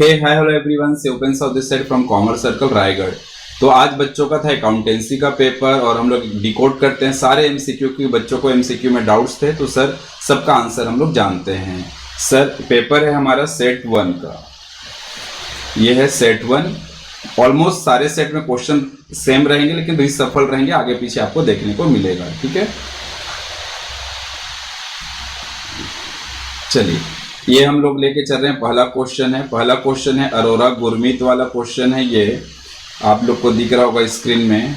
Hi hello everyone, से open south this side from commerce circle Raigarh. तो आज बच्चों का था अकाउंटेंसी का पेपर और हम लोग डिकोड करते हैं सारे एमसीक्यू की। बच्चों को एमसीक्यू में डाउट्स थे तो सर सबका आंसर हम लोग जानते हैं। सर पेपर है हमारा सेट 1 का, ये है सेट 1। ऑलमोस्ट सारे सेट में क्वेश्चन सेम रहेंगे लेकिन रिसफल रहेंगे, आगे पीछे आपको देखने को मिलेगा। ठीक है, चलिए ये हम लोग लेके चल रहे हैं। पहला क्वेश्चन है अरोरा गुरमीत वाला क्वेश्चन है। ये आप लोग को दिख रहा होगा स्क्रीन में।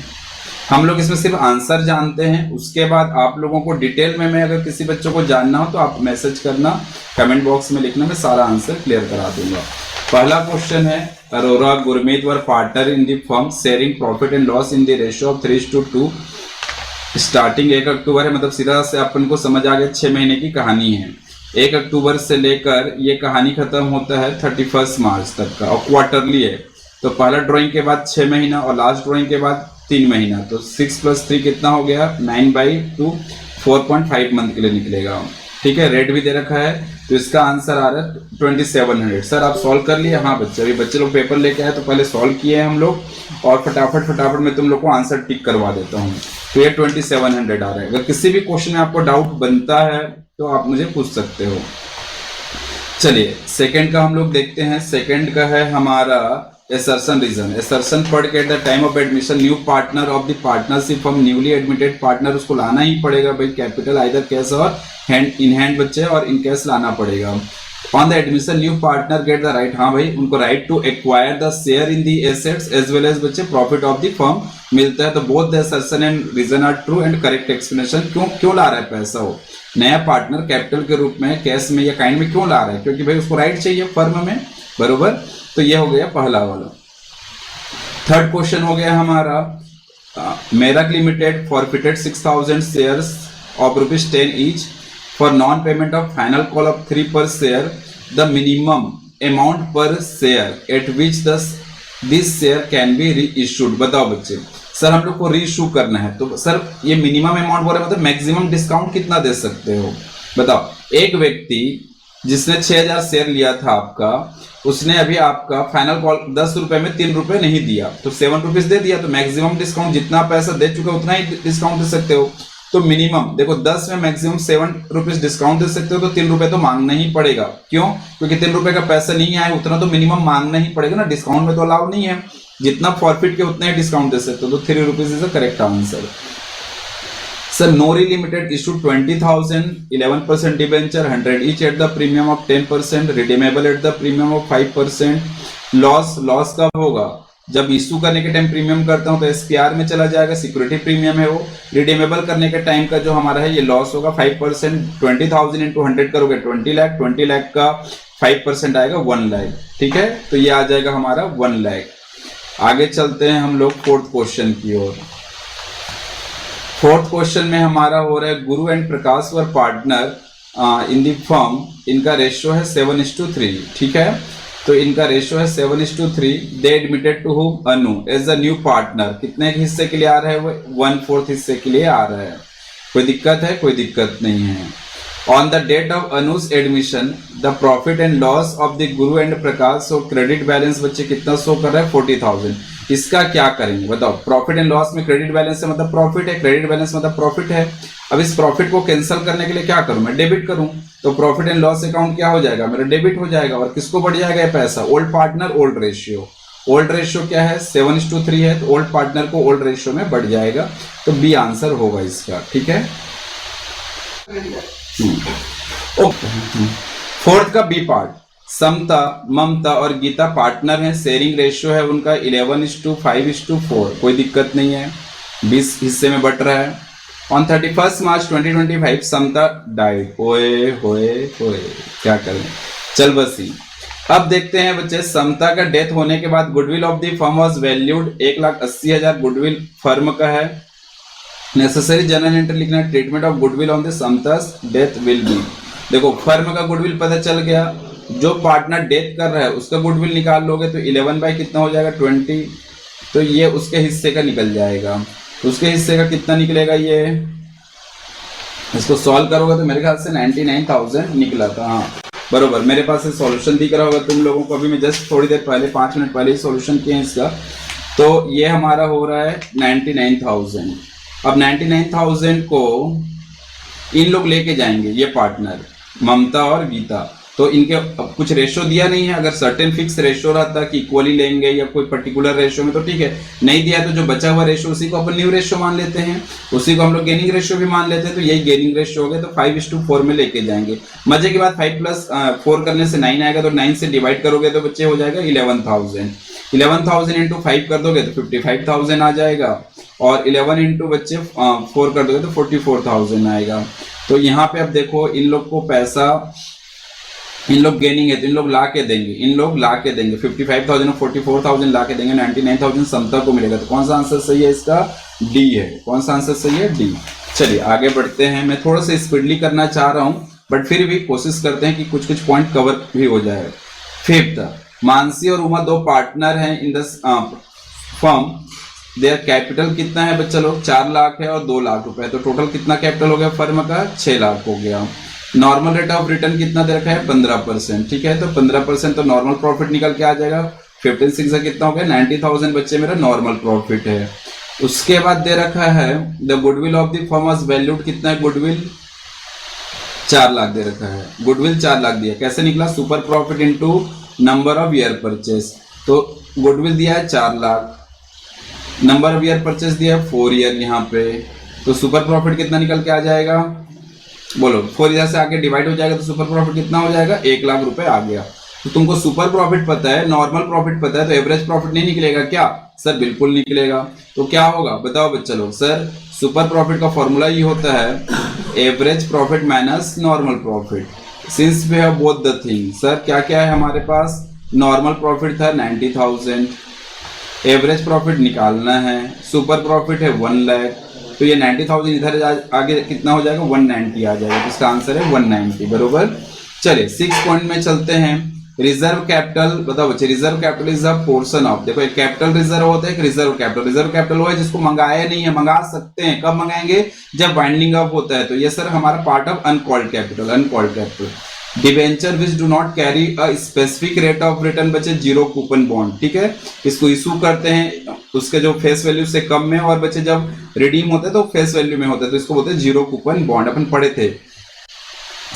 हम लोग इसमें सिर्फ आंसर जानते हैं, उसके बाद आप लोगों को डिटेल में अगर किसी बच्चों को जानना हो तो आप मैसेज करना, कमेंट बॉक्स में लिखना, मैं सारा आंसर क्लियर करा दूंगा। पहला क्वेश्चन है Arora Gurmeet were partner in the firm sharing profit and loss in the ratio of 3:2। Starting 1 October है, मतलब सीधा से अपन को समझ आ गया 6 महीने की कहानी है। 1 अक्टूबर से लेकर ये कहानी खत्म होता है 31 मार्च तक का, और क्वार्टरली है। तो पहला ड्राइंग के बाद 6 महीना और लास्ट ड्राइंग के बाद 3 महीना, तो 6 + 3 कितना हो गया 9/2, 4.5 मंथ के लिए निकलेगा। ठीक है, रेट भी दे रखा है, तो इसका आंसर आ रहा है 2700। सर आप सॉल्व कर लिए? हाँ बच्चे, अभी बच्चे लोग पेपर लेके आए तो पहले सॉल्व किए हैं हम लोग, और फटाफट मैं तुम लोग को आंसर टिक करवा देता हूँ। तो ये 2700 आ रहा है। अगर किसी भी क्वेश्चन में आपको डाउट बनता है तो आप मुझे पूछ सकते हो। चलिए सेकंड का हम लोग देखते हैं। सेकंड का है हमारा assertion रीजन। assertion पढ़ के at the time of admission new partner of the partnership from newly admitted partner, उसको लाना ही पड़ेगा भाई, कैपिटल आइदर कैश और हैंड इन हैंड बच्चे, और इन कैश लाना पड़ेगा। On the admission new partner get the right, हाँ भाई उनको right to acquire the share in the assets as well as बच्चे प्रॉफिट ऑफ द फर्म मिलता है। तो both the assertion and reason are true and correct explanation. क्यों ला रहा है पैसा वो नया पार्टनर कैपिटल के रूप में, कैश में या काइंड में क्यों ला रहा है? क्योंकि भाई उसको राइट चाहिए फर्म में, बरोबर। तो ये हो गया पहला वाला। थर्ड क्वेश्चन हो गया हमारा मेरक limited forfeited 6000 shares of ₹10 each for non payment of final call of 3 per share, the minimum amount per share at which this share can be reissued. बताओ बच्चे, सर हम लोग को री इशू करना है, तो सर ये मिनिमम अमाउंट बोल रहे मतलब मैक्सिमम डिस्काउंट कितना दे सकते हो? बताओ। एक व्यक्ति जिसने 6000 शेयर लिया था आपका, उसने अभी आपका फाइनल कॉल 10 रुपए में 3 रुपए नहीं दिया, तो 7 रुपीज दे दिया। तो मैक्सिमम डिस्काउंट जितना पैसा दे चुके उतना ही डिस्काउंट दे सकते हो। तो मिनिमम देखो 10 में मैक्सिमम 7 रुपीज डिस्काउंट दे सकते हो, तो 3 रुपए तो मांगना ही पड़ेगा। क्यों? क्योंकि 3 रुपए का पैसा नहीं आया, उतना तो मिनिमम मांगना ही पड़ेगा ना, डिस्काउंट में तो अलाउ नहीं है। जितना प्रॉफिट के उतना ही डिस्काउंट दे सकते हो, तो 3 rupees is the correct answer. Sir, Nori Limited issued 20,000, 11% debenture, 100 each at the premium of 10%, redeemable at the premium of 5%. Loss कब होगा? जब इशू करने के टाइम प्रीमियम करता हूं तो SPR में चला जाएगा, सिक्योरिटी प्रीमियम है वो। रिडीमेबल करने के टाइम का जो हमारा है ये लॉस होगा 5%। 20,000 into 100 करोगे 20 लाख, 20 लाख का 5% आएगा 1 लाख। ठीक है, तो ये आ जाएगा हमारा 1 लाख। आगे चलते हैं हम लोग फोर्थ क्वेश्चन की ओर। फोर्थ क्वेश्चन में हमारा हो रहा है गुरु and Prakash were partner in the firm, इनका रेशियो है 7:3। ठीक है, तो इनका रेशियो है 7:3। दे admitted to whom Anu as a new partner. कितने हिस्से के लिए आ रहा है वो? 1/4 हिस्से के लिए आ रहा है। कोई दिक्कत है? कोई दिक्कत नहीं है। On the date of Anuj admission the profit and loss of the Guru and Prakash, so credit balance बच्चे कितना शो कर रहा है 40,000। इसका क्या करेंगे बताओ? प्रॉफिट एंड लॉस में क्रेडिट बैलेंस से मतलब प्रॉफिट है, क्रेडिट बैलेंस मतलब प्रॉफिट है। अब इस प्रॉफिट को कैंसिल करने के लिए क्या करूं? मैं डेबिट करूं, तो प्रॉफिट एंड लॉस अकाउंट क्या हो जाएगा मेरा? डेबिट हो जाएगा। और किसको बढ़ जाएगा ये पैसा? Old partner old ratio. Old ratio क्या है? 7:3 है, तो ओल्ड पार्टनर को ओल्ड रेशियो में बढ़ जाएगा। तो बी आंसर होगा इसका। ठीक है, फोर्थ का बी पार्ट। समता, ममता और गीता पार्टनर हैं, शेयरिंग रेशियो है उनका 11:5:4। कोई दिक्कत नहीं है, 20 हिस्से में बट रहा है। On 31 March 2025 Samta died. ओए होए होए, क्या करें, चल बसी। अब देखते हैं बच्चे, समता का डेथ होने के बाद goodwill of the firm was valued 1,80,000 goodwill firm का है। नेसेसरी जनरल एंट्री लिखना है, treatment of goodwill on the समतास डेथ विल बी। देखो फर्म का गुडविल पता चल गया, जो पार्टनर डेथ कर रहा है उसका गुडविल निकाल लोगे तो 11 बाई कितना हो जाएगा 20, तो ये उसके हिस्से का निकल जाएगा। उसके हिस्से का कितना निकलेगा? ये इसको सॉल्व करोगे तो मेरे ख्याल से 99,000 निकला था। हाँ बरोबर। मेरे पास सॉल्यूशन दिख रहा होगा तुम लोगों को, अभी मैं जस्ट थोड़ी देर पहले 5 मिनट पहले ही सॉल्यूशन किए हैं इसका। तो ये हमारा हो रहा है 99,000। अब 99,000 को इन लोग लेके जाएंगे, ये पार्टनर ममता और गीता। तो इनके अब कुछ रेशो दिया नहीं है, अगर सर्टेन फिक्स रेशो रहता कि इक्वली लेंगे या कोई पर्टिकुलर रेशो में तो ठीक है, नहीं दिया तो जो बचा हुआ रेशो उसी को अपन न्यू रेशो मान लेते हैं, उसी को हम लोग गेनिंग रेशो भी मान लेते हैं। तो यही गेनिंग रेशो हो गया, तो 5:4 में लेके जाएंगे। मजे की बात 5 + 4 करने से 9 आएगा, तो 9 से डिवाइड करोगे तो बच्चे हो जाएगा 11,000। 11,000 इंटू 5 कर दोगे तो 55,000 आ जाएगा, और 11 इंटू बच्चे 4 कर दोगे तो 44,000 आएगा। तो यहाँ पे अब देखो इन लोग को पैसा, इन लोग गेनिंग है तो इन लोग ला के देंगे, इन लोग ला के देंगे 55,000 और 44,000 ला के देंगे, 99,000 समता को मिलेगा। तो कौन सा आंसर सही है इसका? डी है। कौन सा आंसर सही है? डी। चलिए आगे बढ़ते हैं। मैं थोड़ा सा स्पीडली करना चाह रहा हूं, बट फिर भी कोशिश करते हैं कि कुछ कुछ पॉइंट कवर भी हो जाए। फिफ्थ, मानसी और उमा दो पार्टनर हैं इन द फर्म। देयर कैपिटल कितना है बच्चा लोग? 4 लाख है और 2 लाख रुपए। तो टोटल कितना कैपिटल हो गया फर्म का? 6 लाख हो गया। नॉर्मल रेट ऑफ रिटर्न कितना दे रखा है? 15%। ठीक है, तो 15% तो नॉर्मल प्रॉफिट निकल के आ जाएगा। 15 से कितना हो गया? 90,000 बच्चे मेरा नॉर्मल प्रॉफिट है। उसके बाद दे रखा है the goodwill of the firm was valued, कितना है गुडविल? 4 लाख दे रखा है। गुडविल 4 लाख दिया, कैसे निकला? Super profit into number of year purchase. तो गुडविल दिया है 4 lakh, number of year purchase दिया है 4 ईयर यहाँ पे, तो सुपर प्रॉफिट कितना निकल के आ जाएगा? बोलो, 4 ईयर से आगे डिवाइड हो जाएगा तो सुपर प्रॉफिट कितना हो जाएगा? 1 लाख रुपए आ गया। तो तुमको सुपर प्रॉफिट पता है, नॉर्मल प्रॉफिट पता है, तो एवरेज प्रॉफिट नहीं निकलेगा क्या? सर बिल्कुल निकलेगा। तो क्या होगा बताओ बच्चा लोग? सर सुपर प्रॉफिट का फॉर्मूला ये होता है average profit minus normal profit, since we have both the thing. Sir क्या क्या है हमारे पास? नॉर्मल प्रॉफिट था 90,000, एवरेज प्रॉफिट निकालना है, सुपर प्रॉफिट है 1 लाख, तो ये 90,000 इधर आगे कितना हो जाएगा? 190 आ जाएगा। तो इसका आंसर है 190। बरोबर। चलिए 6 पॉइंट में चलते हैं। रिजर्व कैपिटल बताओ बच्चे। Reserve capital is a portion of, देखो एक कैपिटल रिजर्व होता है, एक रिजर्व कैपिटल। रिजर्व कैपिटल वो है जिसको मंगाया नहीं है, मंगा सकते हैं। कब मंगाएंगे? जब वाइंडिंग अप होता है। तो ये सर हमारा part of uncalled capital. Uncalled capital debenture which do not carry a specific rate of return बच्चे, 0 कूपन बॉन्ड। ठीक है, इसको इशू करते हैं उसके जो फेस वैल्यू से कम में, और बच्चे जब रिडीम होते हैं तो फेस वैल्यू में होते हैं, तो इसको बोलते हैं 0 कूपन बॉन्ड। अपन पढ़े थे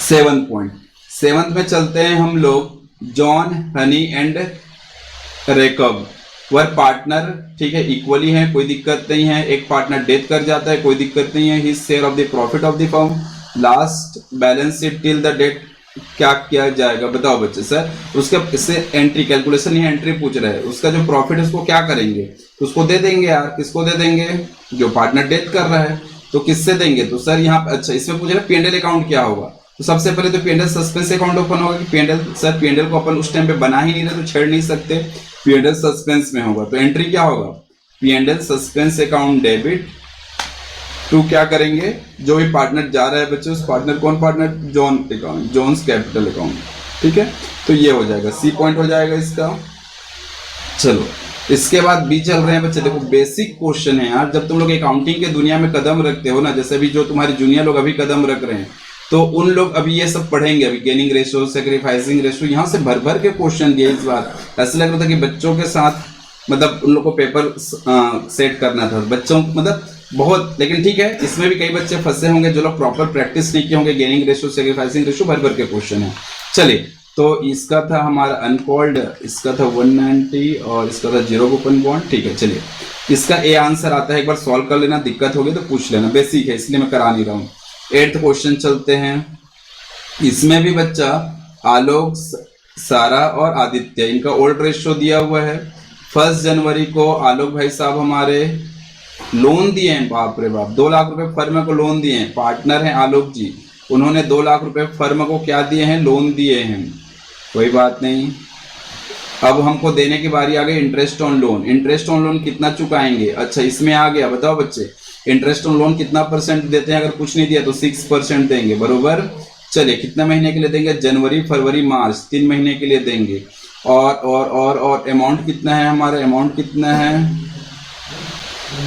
7 पॉइंट। 7th में चलते हैं हम लोग। जॉन, हनी एंड रेकब वर पार्टनर। ठीक है, इक्वली है, कोई दिक्कत नहीं है। एक पार्टनर डेथ कर जाता है, कोई दिक्कत नहीं है। His share of the profit of the firm, last balance sheet till the date क्या किया जाएगा बताओ बच्चे? सर उसके इससे एंट्री कैलकुलेशन ही एंट्री पूछ रहे हैं, उसका जो प्रॉफिट है उसको क्या करेंगे? उसको दे देंगे यार। किसको दे देंगे? जो पार्टनर डेथ कर रहा है। तो किससे देंगे? तो सर यहाँ अच्छा इसमें पूछ रहे P&L अकाउंट क्या होगा? तो सबसे पहले तो P&L सस्पेंस अकाउंट ओपन होगा कि P&L, सर P&L को अपन उस टाइम पे बना ही नहीं रहे तो छेड़ नहीं सकते, P&L सस्पेंस में होगा। तो एंट्री क्या होगा? P&L suspense account debit to क्या करेंगे? जो भी पार्टनर जा रहा है बच्चे, उस पार्टनर, कौन partner? John account, John's capital account. ठीक है, तो ये हो जाएगा, सी पॉइंट हो जाएगा इसका। चलो इसके बाद बी चल रहे हैं बच्चे। देखो बेसिक क्वेश्चन है यार, जब तुम लोग अकाउंटिंग के दुनिया में कदम रखते हो ना, जैसे अभी जो तुम्हारे जूनियर लोग अभी कदम रख रहे हैं, तो उन लोग अभी ये सब पढ़ेंगे। अभी गेनिंग रेशो, सेक्रीफाइसिंग रेशो, यहाँ से भर भर के क्वेश्चन दिए इस बार। ऐसा लग रहा था कि बच्चों के साथ मतलब उन लोग को पेपर सेट करना था बच्चों, मतलब बहुत। लेकिन ठीक है, इसमें भी कई बच्चे फंसे होंगे जो लोग प्रॉपर प्रैक्टिस नहीं किए होंगे। गेनिंग रेशो, सेक्रीफाइसिंग रेशो, भर भर के क्वेश्चन है। चलिए, तो इसका था हमारा अनकॉल्ड, इसका था 190 और इसका था 0 कूपन बॉन्ड। ठीक है, चलिए इसका ए आंसर आता है, एक बार सॉल्व कर लेना, दिक्कत होगी तो पूछ लेना, बेसिक है इसलिए मैं करा नहीं रहा हूँ। 8th क्वेश्चन चलते हैं। इसमें भी बच्चा आलोक, सारा और आदित्य, इनका ओल्ड रेशो दिया हुआ है। 1 जनवरी को आलोक भाई साहब हमारे लोन दिए हैं, बाप रे बाप, 2 लाख रुपए फर्म को लोन दिए हैं। पार्टनर हैं आलोक जी, उन्होंने 2 लाख रुपए फर्म को क्या दिए हैं? लोन दिए हैं। कोई बात नहीं, अब हमको देने की बारी आ गई interest on loan. Interest on loan कितना चुकाएंगे? अच्छा इसमें आ गया, बताओ बच्चे इंटरेस्ट ऑन लोन कितना परसेंट देते हैं? अगर कुछ नहीं दिया तो 6% देंगे। बरोबर। चलिए कितने महीने के लिए देंगे? जनवरी, फरवरी, मार्च, 3 महीने के लिए देंगे। और अमाउंट कितना है हमारा? अमाउंट कितना है?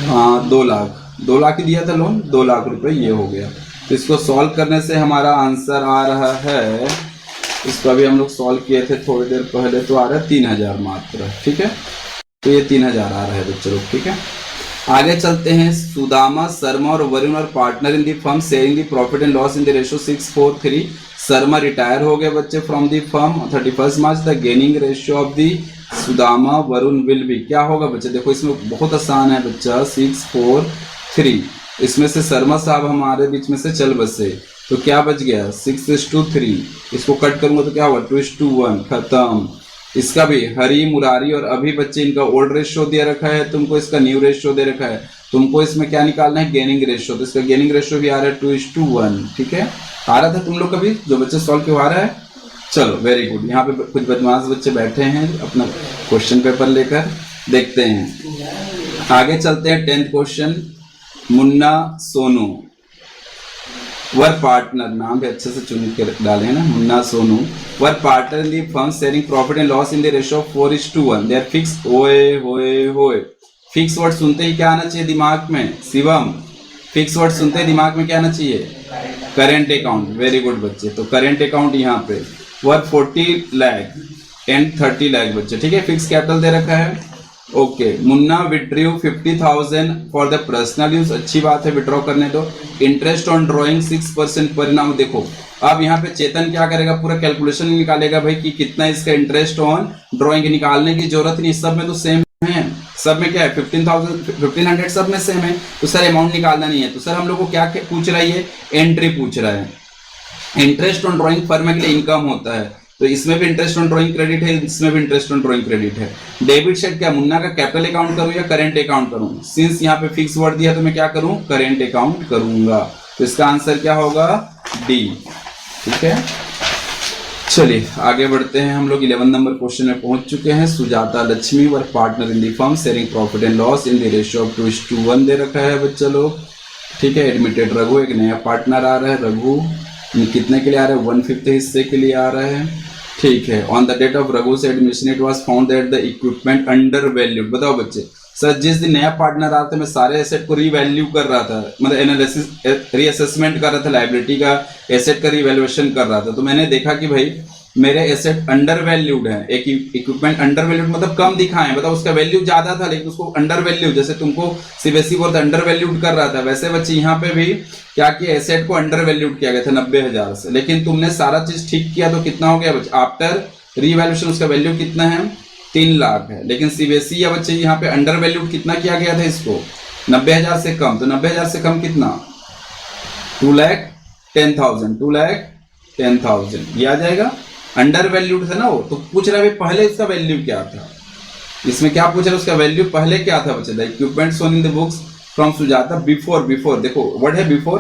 हाँ 2 लाख। 2 लाख ही दिया था लोन, 2 लाख रुपए ये हो गया। तो इसको सॉल्व करने से हमारा आंसर आ रहा है इसको अभी हम लोग सॉल्व किए थे थोड़ी देर पहले, तो आ रहा है 3000 मात्र, ठीक है। तो ये 3000 आ रहा है बच्चों लोग, ठीक है। आगे चलते हैं। सुदामा, शर्मा और वरुण और partner in the firm sharing the profit and loss in the ratio 6:4:3। Sharma retire हो गए बच्चे from the firm 31 March. The gaining ratio of the Sudama Varun will be, क्या होगा बच्चे, देखो इसमें बहुत आसान है बच्चा, 6:4:3। इसमें से शर्मा साहब हमारे बीच में से चल बसे, तो क्या बच गया 6:3। इसको कट करूंगा तो क्या होगा 2:1, खत्म। इसका भी हरी, मुरारी और अभी बच्चे इनका ओल्ड रेशियो दे रखा है, तुमको इसका न्यू रेशियो दे रखा है, तुमको इसमें क्या निकालना है, गेनिंग रेशियो। तो इसका गेनिंग रेशियो भी आ रहा है 2:1, ठीक है। आ रहा था तुम लोग कभी, जो बच्चे सॉल्व क्यों आ रहा है, चलो वेरी गुड। यहाँ पे कुछ बदमाश बच्चे बैठे हैं अपना क्वेश्चन पेपर लेकर, देखते हैं। आगे चलते हैं 10th question. Munna Sonu were partner, नाम भी अच्छे से चुन के डाले हैं ना, Munna Sonu were partner in the firm sharing profit and loss in the ratio of 4:1। They are fix, ओए होए होए। फिक्स वर्ड सुनते ही क्या आना चाहिए दिमाग में, शिवम, फिक्स वर्ड सुनते ही दिमाग में क्या आना चाहिए, करेंट अकाउंट। वेरी गुड बच्चे, तो करेंट अकाउंट यहाँ पे वर 40 लाख एंड 30 लाख बच्चे, ठीक है। फिक्स कैपिटल दे रखा है, okay. Munna withdraw 50,000 for the personal use, अच्छी बात है, विड्रॉ करने दो। इंटरेस्ट ऑन ड्रॉइंग 6% परिणाम। देखो अब यहाँ पे चेतन क्या करेगा, पूरा कैलकुलेशन निकालेगा भाई कि कितना इसका इंटरेस्ट ऑन ड्रॉइंग। निकालने की जरूरत नहीं, सब में तो सेम है, सब में क्या है 1500 सब में सेम है, तो सर अमाउंट निकालना नहीं है। तो सर हम लोग को क्या पूछ रहा है, ये एंट्री पूछ रहा है। इंटरेस्ट ऑन ड्रॉइंग फर्म के लिए इनकम होता है, तो इसमें भी इंटरेस्ट ऑन ड्रॉइंग क्रेडिट है, इसमें भी इंटरेस्ट ऑन ड्रॉइंग क्रेडिट है। डेबिट साइड क्या, मुन्ना का कैपिटल अकाउंट करूं या करेंट अकाउंट करूं, सिंस यहाँ पे फिक्स वर्ड दिया तो मैं क्या करूं, करेंट अकाउंट करूंगा। तो इसका आंसर क्या होगा, डी, ठीक है। चलिए आगे बढ़ते हैं, हम लोग 11 नंबर क्वेश्चन में पहुंच चुके हैं। Sujata Lakshmi were partner in the firm sharing profit and loss in the ratio of 2:1 दे रखा है बच्चा लोग, ठीक है। एडमिटेड रघु, एक नया पार्टनर आ रहा है रघु, कितने के लिए आ रहा है, 1/5 हिस्से के लिए आ रहा है, ठीक है। On the date of Raghu's admission it was found that the equipment under valued. बताओ बच्चे, सर जिस दिन नया पार्टनर आता मैं सारे एसेट को रीवैल्यू कर रहा था, मतलब एनालिसिस रीअसेसमेंट कर रहा था, लाइबिलिटी का एसेट का रीवैल्यूएशन कर रहा था। तो मैंने देखा कि भाई मेरे एसेट अंडर वैल्यूड है, एक इक्विपमेंट अंडर वैल्यूड मतलब कम दिखाएं, मतलब उसका वैल्यू ज्यादा था लेकिन उसको अंडर वैल्यू, जैसे तुमको सीबीएसई बोर्ड अंडर वैल्यूड कर रहा था, वैसे बच्चे यहाँ पे भी क्या किया, एसेट को अंडर वैल्यूड किया गया था 90,000 से, लेकिन तुमने सारा चीज ठीक किया तो कितना हो गया बच्चे, आफ्टर रीवैल्यूएशन उसका वैल्यू कितना है, 3 लाख है। लेकिन सीबीएसई या बच्चे यहाँ पे अंडर वैल्यूड कितना किया गया था इसको, 90,000 से कम, तो 90,000 से कम कितना, 2,10,000, 2,10,000 ये आ जाएगा। अंडर वैल्यूड था ना वो, तो पूछ रहा है पहले इसका वैल्यू क्या था, इसमें क्या पूछ रहा है, उसका वैल्यू पहले क्या था बच्चे, the equipment shown in the books from Sujata before, before देखो वर्ड है बिफोर,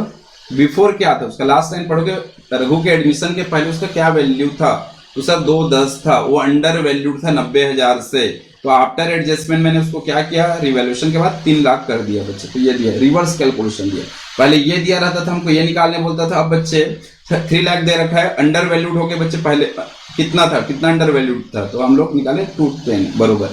बिफोर क्या था उसका, लास्ट लाइन पढ़ोगे, रघु के एडमिशन के पहले उसका क्या वैल्यू था, तो सर 210 था, वो अंडर वैल्यूड था 90,000 से, तो आफ्टर एडजस्टमेंट मैंने उसको क्या किया, रिवैल्यूएशन के बाद 3 लाख कर दिया बच्चे। तो ये दिया रिवर्स कैलकुलेशन दिया, पहले ये दिया रहता था हमको ये निकालने बोलता था, अब बच्चे 3 लाख दे रखा है, अंडर वैल्यूड होके बच्चे पहले कितना था, कितना अंडर वैल्यूड था, तो हम लोग निकाले 210 बरोबर।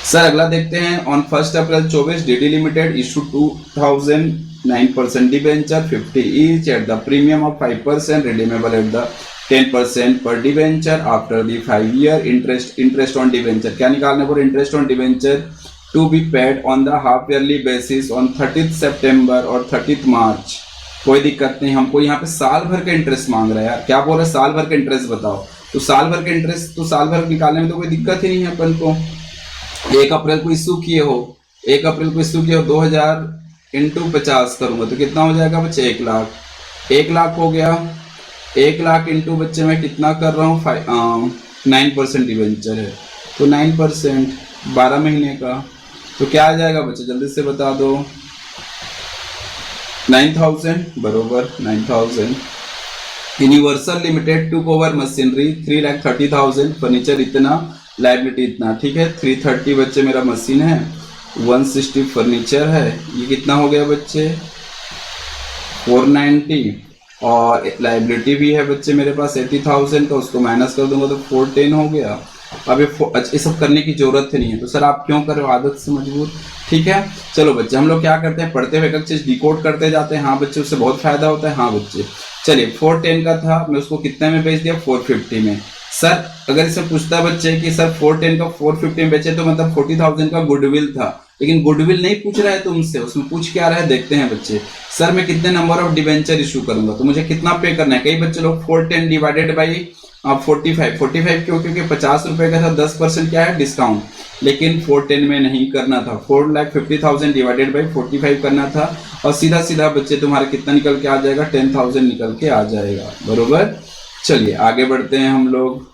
सर अगला देखते हैं, on 1 April 24 DD limited issue 2009% debenture 50 each at the premium of 5% redeemable at the 10% per debenture after the 5 year interest on debenture, क्या निकालने पर, interest on debenture to be paid on the half yearly basis on 30 सितंबर और 30 मार्च। कोई दिक्कत नहीं, हमको यहाँ पे साल भर का इंटरेस्ट मांग रहा है यार, क्या बोल रहे हैं, साल भर का इंटरेस्ट बताओ, तो साल भर का इंटरेस्ट तो साल भर निकालने में तो कोई दिक्कत ही नहीं है अपन को। 1 अप्रैल को इशू किए हो, 1 अप्रैल को इशू किए हो, 2000 × 50 करूंगा तो कितना हो जाएगा बच्चे, 1 लाख, 1 लाख हो गया, 1 लाख इंटू बच्चे मैं कितना कर रहा हूँ 9% डिवेंचर है, तो 9% 12 महीने का, तो क्या आ जाएगा बच्चे जल्दी से बता दो, 9,000 बरोबर 9,000। Universal limited took over machinery 3,30,000, furniture इतना, लाइबिलिटी इतना, ठीक है। 330 बच्चे मेरा मशीन है, 160 फर्नीचर है, ये कितना हो गया बच्चे 490, और लाइबिलिटी भी है बच्चे मेरे पास 80,000 का, उसको माइनस कर दूंगा तो 410 हो गया। अब ये सब करने की जरूरत नहीं है, तो सर आप क्यों कर रहे हो, आदत से मजबूर, ठीक है। चलो बच्चे हम लोग क्या करते हैं, पढ़ते हुए एक चीज डिकोड करते जाते हैं, हाँ बच्चे उससे बहुत फायदा होता है, हाँ बच्चे चलिए 410 का था, मैं उसको कितने में बेच दिया, 450 में। सर अगर इससे पूछता बच्चे कि सर 410 का 450 में बेचे तो मतलब 40,000 का गुडविल था, लेकिन गुडविल नहीं पूछ रहा है तुमसे, उसमें पूछ क्या रहा है देखते हैं बच्चे। सर मैं कितने नंबर ऑफ डिवेंचर इशू करूंगा, तो मुझे कितना पे करना है। कई बच्चे लोग 410 डिवाइडेड बाई 45 क्यों, क्योंकि 50 रुपए का था, 10% क्या है डिस्काउंट, लेकिन 410 में नहीं करना था, 4,50,000 डिवाइडेड बाई 45 करना था, और सीधा सीधा बच्चे तुम्हारा कितना निकल के आ जाएगा, 10,000 निकल के आ जाएगा, बरोबर। चलिए आगे बढ़ते हैं हम लोग।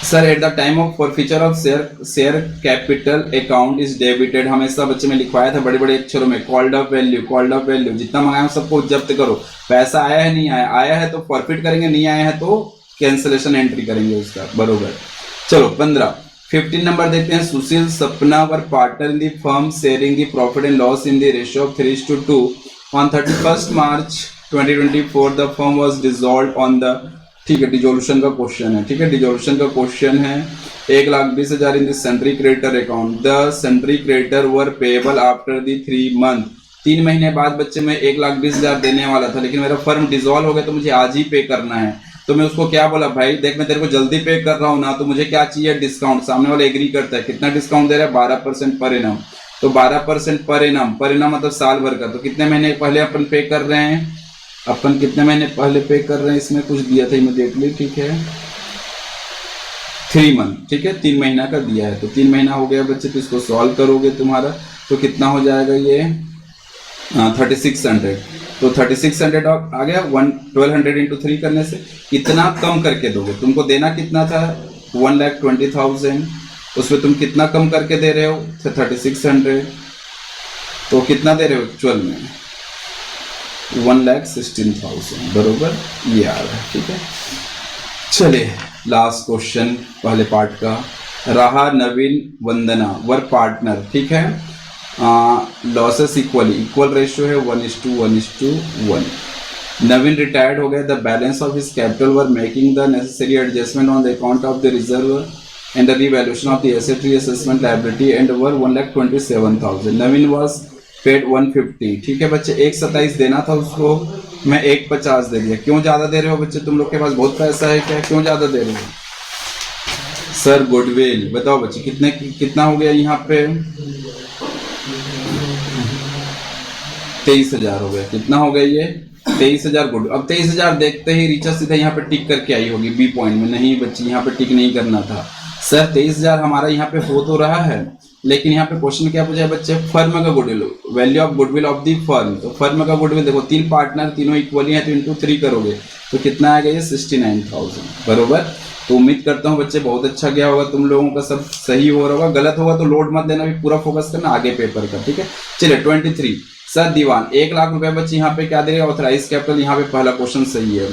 Sir eight the time of forfeiture of share capital account is debited, हमेशा बच्चे में लिखवाया था बड़े बड़े अक्षरों में, कॉल्ड अप वैल्यू जितना मंगाया सबको जब्त करो। पैसा आया है नहीं आया, आया है तो फॉरफिट करेंगे, नहीं आया है तो कैंसिलेशन एंट्री करेंगे उसका, बरोबर। चलो 15 नंबर देखते हैं। Sushil Sapna were partner in the firm sharing the profit and loss in the ratio of 3:2 on 31 March 2024 the firm was dissolved on the, ठीक है डिसोल्यूशन का क्वेश्चन है, ठीक है डिसोल्यूशन का क्वेश्चन है। 1,20,000 in the sundry creditor account, the sundry creditor were payable after the 3 month, 3 महीने बाद बच्चे में 1,20,000 देने वाला था, लेकिन मेरा फर्म डिसॉल्व हो गया तो मुझे आज ही पे करना है। तो मैं उसको क्या बोला, भाई देख मैं तेरे को जल्दी पे कर रहा हूँ ना, तो मुझे क्या चाहिए डिस्काउंट। सामने वाला एग्री करता है, कितना डिस्काउंट दे रहा है, 12% पर एनम। तो 12% पर एनम मतलब साल भर का, तो कितने महीने पहले अपन पे कर रहे हैं, अपन कितने महीने पहले पे कर रहे हैं, इसमें कुछ दिया था मैं देख ली, ठीक है 3 मंथ, ठीक है 3 महीना का दिया है, तो 3 महीना हो गया बच्चे। तो इसको सॉल्व करोगे तुम्हारा तो कितना हो जाएगा ये 3600, तो 3600 आ गया। 1200 इंटू 3 करने से कितना कम करके दोगे, तुमको देना कितना था 1,20,000, उसमें तुम कितना कम करके दे रहे हो 3600, तो कितना दे रहे हो एक्चुअल में 1,16,000, बरोबर ये आ रहा है, ठीक है। चलिए लास्ट क्वेश्चन पहले पार्ट का। राहा नवीन वंदना वर पार्टनर, ठीक है, लॉसेस इक्वल रेशियो है 1:1:1। नवीन रिटायर्ड हो गया, the balance of his capital were making the necessary adjustment on the account of the reserve and the revaluation of the asset reassessment liability and were 1,27,000। Naveen was paid 150, ठीक है बच्चे 1,27 देना था उसको, मैं 1,50 दे दिया। क्यों ज्यादा दे रहे हो बच्चे, तुम लोग के पास बहुत पैसा है क्या, क्यों ज्यादा दे रहे हो। सर गुडविल बताओ बच्चे कितना हो गया यहाँ पे 23,000 हो गया, कितना हो गया ये 23,000 गुड। अब 23,000 देखते ही रीचा सीधा यहाँ पे टिक करके आई होगी बी पॉइंट में, नहीं बच्ची यहाँ पे टिक नहीं करना था। सर 23,000 हमारा यहाँ पे हो तो रहा है, लेकिन यहाँ पे क्वेश्चन क्या पूछा है बच्चे, फर्म का goodwill, value of goodwill of the firm. तो फर्म का गुडविल देखो 3 पार्टनर तीनों इक्वली है, तो इंटू 3 करोगे तो कितना आएगा ये 69,000, बरोबर। तो उम्मीद करता हूँ बच्चे बहुत अच्छा गया होगा, तुम लोगों का सब सही हो रहा होगा, गलत होगा तो लोड मत देना, भी पूरा फोकस करना आगे पेपर का, ठीक है। चलिए 23 सर दीवान 1 लाख रुपए बच्चे यहाँ पे क्या दे रहे हैं, ऑथराइज कैपिटल, यहाँ पे पहला क्वेश्चन सही है।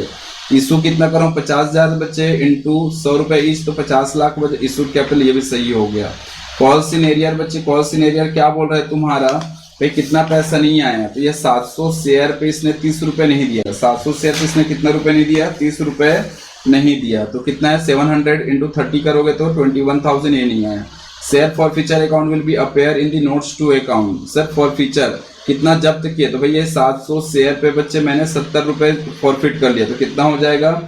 इशू कितना करो 50,000 बच्चे इंटू 100 रुपए ईच, तो 50 लाख बच्चे इशू कैपिटल, ये भी सही हो गया। कॉल सिनेरियर बच्चे, कॉल सिनेरियर क्या बोल रहा है तुम्हारा, भाई कितना पैसा नहीं आया, तो ये 700 शेयर पे इसने 30 रुपए नहीं दिया, 700 शेयर पे इसने कितना रुपए नहीं दिया, 30 रुपए नहीं दिया, तो कितना है 700 इंटू 30 करोगे तो 21,000, ये नहीं आया। Share forfeiture account will be appear in the notes to account. Sir forfeiture कितना जब्त किए, तो भाई ये 700 शेयर पे बच्चे मैंने 70 रुपए फॉरफिट कर लिया, तो कितना हो जाएगा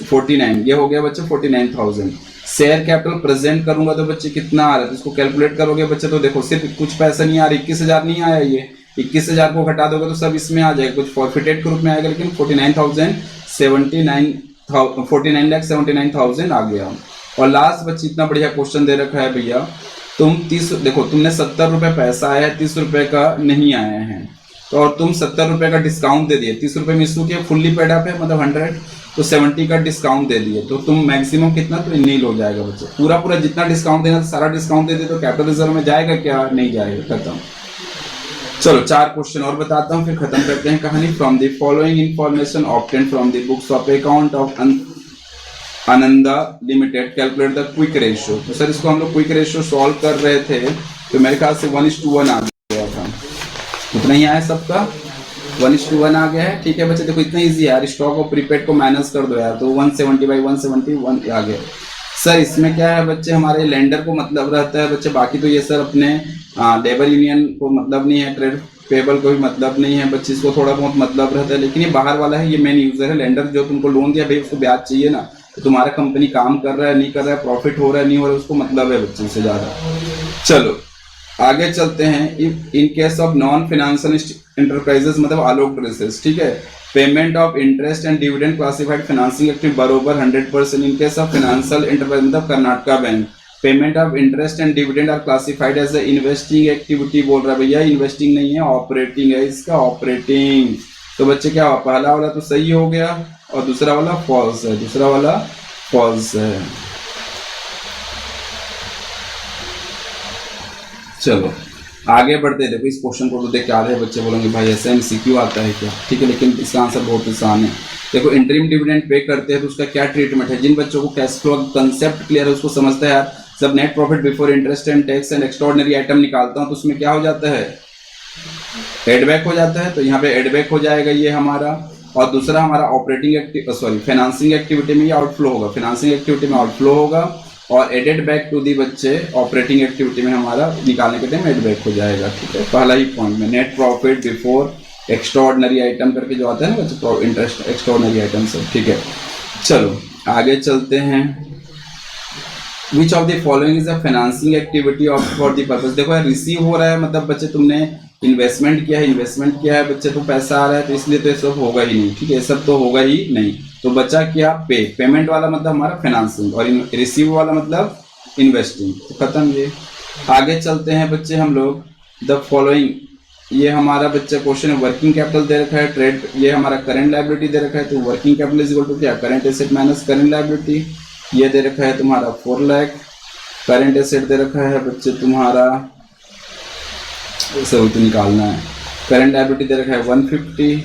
49, ये हो गया बच्चे 49,000। शेयर कैपिटल प्रेजेंट करूंगा तो बच्चे कितना आ रहा है, तो इसको कैलकुलेट करोगे बच्चे, तो देखो सिर्फ कुछ पैसा नहीं आ रहा, 21,000 नहीं आया, ये 21,000 को घटा दोगे तो सब इसमें आ जाएगा, कुछ फॉरफिटेड के रूप में आएगा, लेकिन 49,79,000 आ गया। और लास्ट बच्चे इतना बढ़िया क्वेश्चन दे रखा है भैया, तुम 30 देखो तुमने 70 रुपए पैसा आया है, 30 रुपए का नहीं आया है, तो और तुम 70 रुपए का डिस्काउंट दे दिए, 30 रुपए में इशू किया, फुल्ली पेड अप है मतलब 100, तो 70 का डिस्काउंट दे दिए, तो तुम मैक्सिमम कितना, तो नील हो जाएगा बच्चे, पूरा जितना डिस्काउंट देना सारा डिस्काउंट दे दे, तो कैपिटल रिजर्व में जाएगा क्या, नहीं जाएगा, खत्म। चलो 4 क्वेश्चन और बताता हूँ फिर खत्म करते हैं कहानी। From the following information obtain from the books of account of Ananda limited calculate the quick ratio. तो सर इसको हम लोग क्विक रेशियो सॉल्व कर रहे थे, तो मेरे ख्याल से 1:1 आ गया था, उतना ही आया सबका 1:1 आ गया है, ठीक है बच्चे। देखो इतना इजी है यार, स्टॉक और प्रीपेड को माइनस कर दो यार, तो 170/171 आ गया। सर इसमें क्या है बच्चे, हमारे लेंडर को मतलब रहता है बच्चे, बाकी तो ये सर अपने लेबर यूनियन को मतलब नहीं है, ट्रेड पेबल कोई मतलब नहीं है बच्चे, इसको थोड़ा बहुत मतलब रहता है, लेकिन ये बाहर वाला है, ये मेन यूजर है। लेंडर जो तुमको लोन दिया भाई उसको ब्याज चाहिए ना, तो तुम्हारा कंपनी काम कर रहा है नहीं कर रहा है, प्रॉफिट हो रहा है नहीं हो रहा है, उसको मतलब है बच्चे से ज्यादा। चलो आगे चलते हैं। In case of non financial enterprises मतलब आलोक ड्रेसेस, ठीक है, payment of interest and dividend classified financing activity बरोबर 100%। In case of financial enterprise मतलब Karnataka bank, payment of interest and dividend are classified as a investing activity. बोल रहा है भैया investing नहीं है, ऑपरेटिंग है इसका, ऑपरेटिंग। तो बच्चे क्या हुआ, पहला वाला तो सही हो गया और दूसरा वाला फॉल्स है, दूसरा वाला फॉल्स है। चलो आगे बढ़ते हैं। देखो इस क्वेश्चन को तो देख के आ रहे बच्चे बोलेंगे भाई ऐसे एमसीक्यू आता है क्या, ठीक है, लेकिन इसका आंसर बहुत आसान है। देखो इंटरिम डिविडेंड पे करते हैं तो उसका क्या ट्रीटमेंट है। जिन बच्चों को कैश फ्लो कंसेप्ट क्लियर है उसको समझता है यार, जब net profit before interest and tax and extraordinary item निकालता हूं तो उसमें क्या हो जाता है, एडबैक हो जाता है। तो यहाँ पे एडबैक हो जाएगा ये हमारा, और दूसरा हमारा ऑपरेटिंग फाइनेंसिंग एक्टिविटी में ये आउटफ्लो होगा, फाइनेंसिंग एक्टिविटी में आउटफ्लो होगा, और एडेड बैक टू दी बच्चे ऑपरेटिंग एक्टिविटी में हमारा निकालने के टाइम एड बैक हो जाएगा, ठीक है। पहला ही पॉइंट में net profit before extraordinary item करके जो आता है ना बच्चे, इंटरेस्ट एक्स्ट्राऑर्डिनरी आइटम से, ठीक है। चलो आगे चलते हैं। Which of the following is a financing activity of for the purpose. देखो यार रिसीव हो रहा है मतलब बच्चे तुमने इन्वेस्टमेंट किया है बच्चे, तो पैसा आ रहा है तो इसलिए तो ये सब होगा ही नहीं, ठीक है, ये सब तो होगा ही नहीं। तो बचा क्या, पेमेंट वाला मतलब हमारा फाइनेंसिंग, और रिसीव वाला मतलब इन्वेस्टिंग, तो खत्म ये। आगे चलते हैं बच्चे हम लोग, द फॉलोइंग, ये हमारा बच्चा क्वेश्चन है, वर्किंग कैपिटल दे रखा है, ट्रेड, ये हमारा करंट लायबिलिटी दे रखा है, तो working capital is equal to क्या, current asset minus current liability. ये दे रखा है तुम्हारा 4 लाख, करंट एसेट दे रखा है बच्चे तुम्हारा, सब तो निकालना है, करंट लायबिलिटी दे रखा है 150,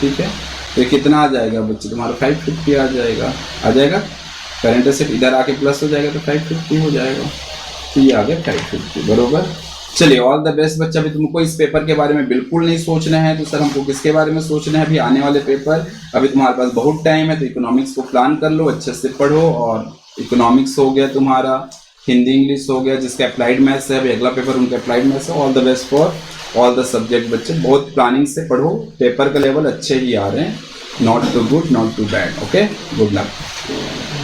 ठीक है, तो कितना आ जाएगा बच्चे तुम्हारा 550 आ जाएगा। करंट एसेट इधर आके प्लस हो जाएगा तो 550 हो जाएगा, तो ये आ गया 550 बरोबर। चलिए ऑल द बेस्ट बच्चा। अभी तुमको इस पेपर के बारे में बिल्कुल नहीं सोचना है, तो सर हमको किसके बारे में सोचना है, अभी आने वाले पेपर, अभी तुम्हारे पास बहुत टाइम है, तो इकोनॉमिक्स को प्लान कर लो, अच्छे से पढ़ो। और इकोनॉमिक्स हो गया तुम्हारा, हिंदी इंग्लिश हो गया, जिसका अप्लाइड मैथ्स है, अभी अगला पेपर उनका अप्लाइड मैथ्स है। All the best for all the subject बच्चे, बहुत प्लानिंग से पढ़ो, पेपर का लेवल अच्छे ही आ रहे हैं, not too good not too bad, okay, good luck.